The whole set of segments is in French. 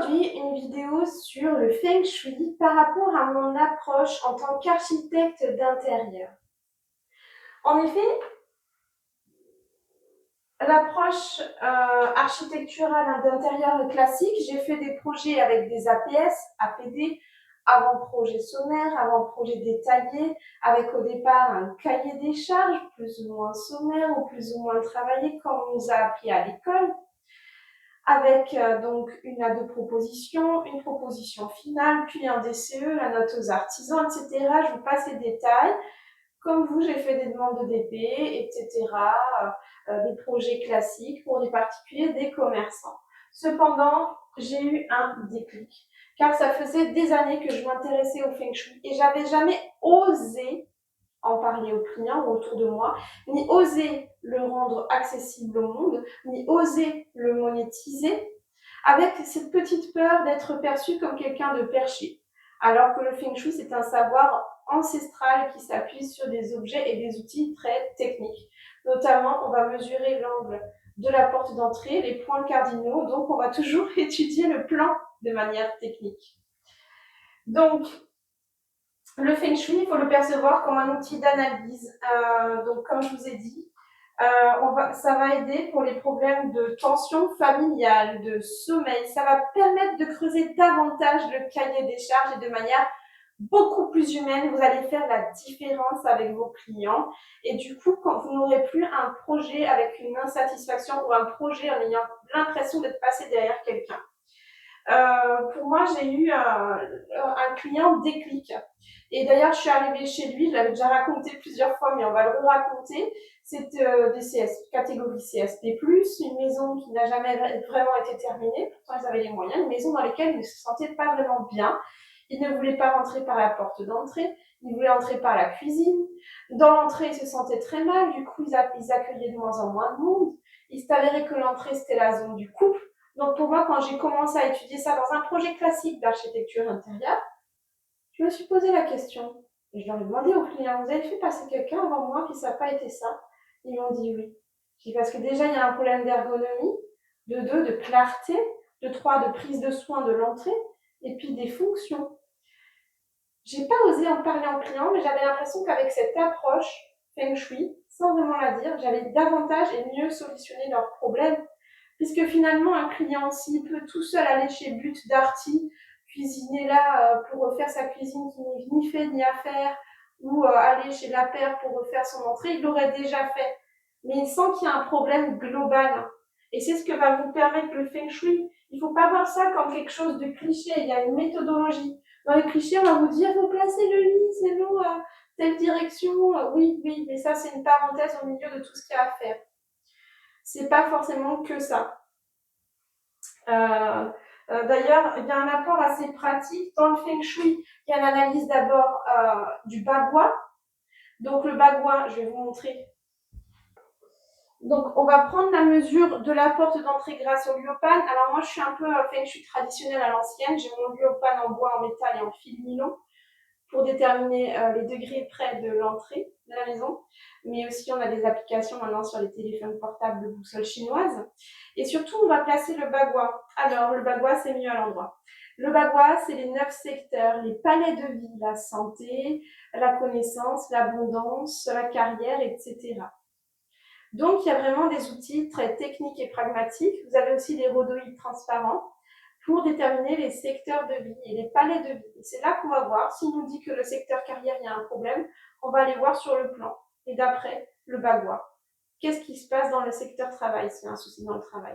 aujourd'hui une vidéo sur le Feng Shui par rapport à mon approche en tant qu'architecte d'intérieur. En effet, l'approche architecturale d'intérieur classique, j'ai fait des projets avec des APS, APD, avant-projet sommaire, avant-projet détaillé, avec au départ un cahier des charges, plus ou moins sommaire ou plus ou moins travaillé comme on nous a appris à l'école, avec donc une à deux propositions, une proposition finale, puis un DCE, la note aux artisans, etc. Je vous passe les détails. Comme vous, j'ai fait des demandes de DP, etc., des projets classiques pour des particuliers, des commerçants. Cependant, j'ai eu un déclic, car ça faisait des années que je m'intéressais au Feng Shui et j'avais jamais osé en parler aux clients ou autour de moi, ni oser le rendre accessible au monde, ni oser le monétiser, avec cette petite peur d'être perçu comme quelqu'un de perché. Alors que le Feng Shui, c'est un savoir ancestral qui s'appuie sur des objets et des outils très techniques. Notamment, on va mesurer l'angle de la porte d'entrée, les points cardinaux, donc on va toujours étudier le plan de manière technique. Donc, le Feng Shui, il faut le percevoir comme un outil d'analyse. Donc, comme je vous ai dit, ça va aider pour les problèmes de tension familiale, de sommeil. Ça va permettre de creuser davantage le cahier des charges et de manière beaucoup plus humaine. Vous allez faire la différence avec vos clients. Et du coup, quand vous n'aurez plus un projet avec une insatisfaction ou un projet en ayant l'impression d'être passé derrière quelqu'un. Pour moi, j'ai eu un client déclic. Et d'ailleurs, je suis arrivée chez lui, je l'avais déjà raconté plusieurs fois, mais on va le raconter. C'est des catégorie CSP+, une maison qui n'a jamais vraiment été terminée, pourtant ils avaient les moyens, une maison dans laquelle ils ne se sentaient pas vraiment bien. Ils ne voulaient pas rentrer par la porte d'entrée, ils voulaient entrer par la cuisine. Dans l'entrée, ils se sentaient très mal, du coup, ils accueillaient de moins en moins de monde. Il s'est avéré que l'entrée, c'était la zone du couple. Donc pour moi, quand j'ai commencé à étudier ça dans un projet classique d'architecture intérieure, je me suis posé la question. Et je leur ai demandé aux clients, vous avez fait passer quelqu'un avant moi puis ça n'a pas été ça? Ils m'ont dit oui. J'ai dit parce que déjà, il y a un problème d'ergonomie, de 2, de clarté, de 3, de prise de soin de l'entrée, et puis des fonctions. J'ai pas osé en parler en client, mais j'avais l'impression qu'avec cette approche Feng Shui, sans vraiment la dire, j'allais davantage et mieux solutionner leurs problèmes. Puisque finalement, un client, s'il peut tout seul aller chez But Darty, cuisiner là pour refaire sa cuisine qui n'est ni fait ni à faire, ou aller chez La Paire pour refaire son entrée, il l'aurait déjà fait. Mais sans qu'il y ait un problème global. Et c'est ce que va vous permettre le Feng Shui. Il ne faut pas voir ça comme quelque chose de cliché, il y a une méthodologie. Dans les clichés, on va vous dire, vous placez le lit, c'est long, telle direction, oui, mais ça c'est une parenthèse au milieu de tout ce qu'il y a à faire. C'est pas forcément que ça. D'ailleurs, il y a un apport assez pratique dans le Feng Shui. Il y a une analyse d'abord du bagua. Donc le bagua, je vais vous montrer. Donc on va prendre la mesure de la porte d'entrée grâce au lyopane. Alors moi je suis un peu Feng Shui traditionnel à l'ancienne. J'ai mon lyopane en bois, en métal et en fil nylon pour déterminer les degrés près de l'entrée de la maison. Mais aussi, on a des applications maintenant sur les téléphones portables de boussole chinoise. Et surtout, on va placer le bagua. Alors, le bagua, c'est mieux à l'endroit. Le bagua, c'est les 9 secteurs, les palais de vie, la santé, la connaissance, l'abondance, la carrière, etc. Donc, il y a vraiment des outils très techniques et pragmatiques. Vous avez aussi des rhodoïdes transparents pour déterminer les secteurs de vie et les palais de vie. Et c'est là qu'on va voir, s'il nous dit que le secteur carrière, il y a un problème, on va aller voir sur le plan. Et d'après, le bagua. Qu'est-ce qui se passe dans le secteur travail, s'il y a un souci dans le travail?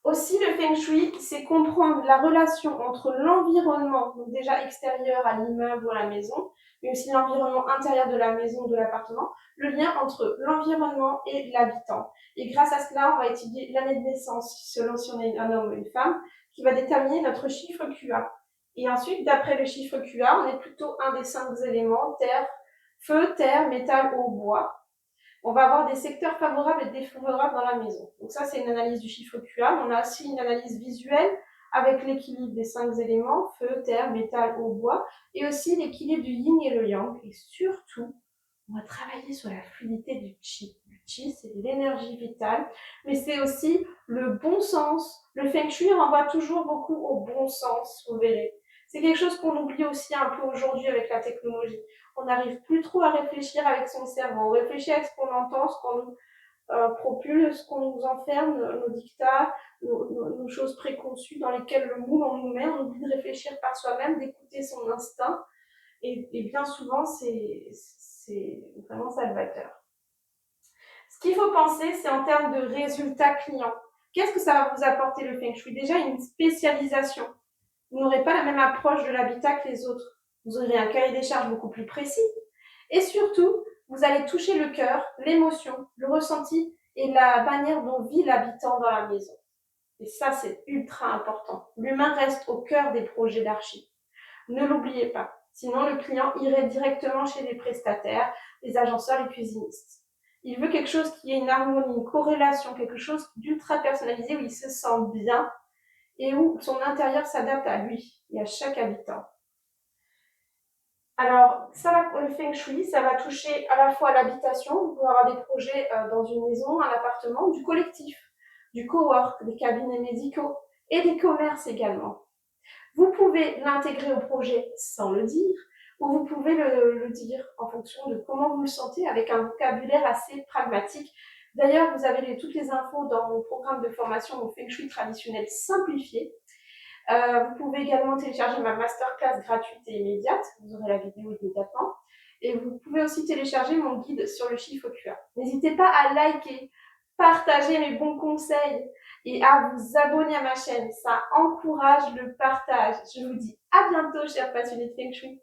Aussi, le Feng Shui, c'est comprendre la relation entre l'environnement, donc déjà extérieur à l'immeuble ou à la maison, mais aussi l'environnement intérieur de la maison ou de l'appartement, le lien entre l'environnement et l'habitant. Et grâce à cela, on va étudier l'année de naissance, selon si on est un homme ou une femme, qui va déterminer notre chiffre QA. Et ensuite, d'après le chiffre QA, on est plutôt un des 5 éléments, terre, feu, terre, métal, eau, bois. On va avoir des secteurs favorables et défavorables dans la maison. Donc ça, c'est une analyse du chiffre QA. On a aussi une analyse visuelle avec l'équilibre des 5 éléments, feu, terre, métal, eau, bois, et aussi l'équilibre du yin et le yang. Et surtout, on va travailler sur la fluidité du chi. Qi, c'est l'énergie vitale, mais c'est aussi le bon sens. Le Feng Shui renvoie toujours beaucoup au bon sens, vous verrez. C'est quelque chose qu'on oublie aussi un peu aujourd'hui avec la technologie. On n'arrive plus trop à réfléchir avec son cerveau. On réfléchit avec ce qu'on entend, ce qu'on nous propulse, ce qu'on nous enferme, nos dictats, nos choses préconçues dans lesquelles le moule on nous met. On oublie de réfléchir par soi-même, d'écouter son instinct. Et bien souvent, c'est vraiment salvateur. Ce qu'il faut penser, c'est en termes de résultats clients. Qu'est-ce que ça va vous apporter le Feng Shui? Déjà, une spécialisation. Vous n'aurez pas la même approche de l'habitat que les autres. Vous aurez un cahier des charges beaucoup plus précis. Et surtout, vous allez toucher le cœur, l'émotion, le ressenti et la manière dont vit l'habitant dans la maison. Et ça, c'est ultra important. L'humain reste au cœur des projets d'archi. Ne l'oubliez pas. Sinon, le client irait directement chez les prestataires, les agenceurs, les cuisinistes. Il veut quelque chose qui ait une harmonie, une corrélation, quelque chose d'ultra personnalisé où il se sent bien et où son intérieur s'adapte à lui et à chaque habitant. Alors, ça va, le Feng Shui, ça va toucher à la fois l'habitation, vous pouvez avoir des projets dans une maison, un appartement, du collectif, du cowork, des cabinets médicaux et des commerces également. Vous pouvez l'intégrer au projet sans le dire, ou vous pouvez le dire en fonction de comment vous le sentez, avec un vocabulaire assez pragmatique. D'ailleurs, vous avez toutes les infos dans mon programme de formation au Feng Shui traditionnel simplifié. Vous pouvez également télécharger ma masterclass gratuite et immédiate, vous aurez la vidéo immédiatement. Et vous pouvez aussi télécharger mon guide sur le chiffre QA. N'hésitez pas à liker, partager mes bons conseils et à vous abonner à ma chaîne. Ça encourage le partage. Je vous dis à bientôt, chers passionnés de Feng Shui.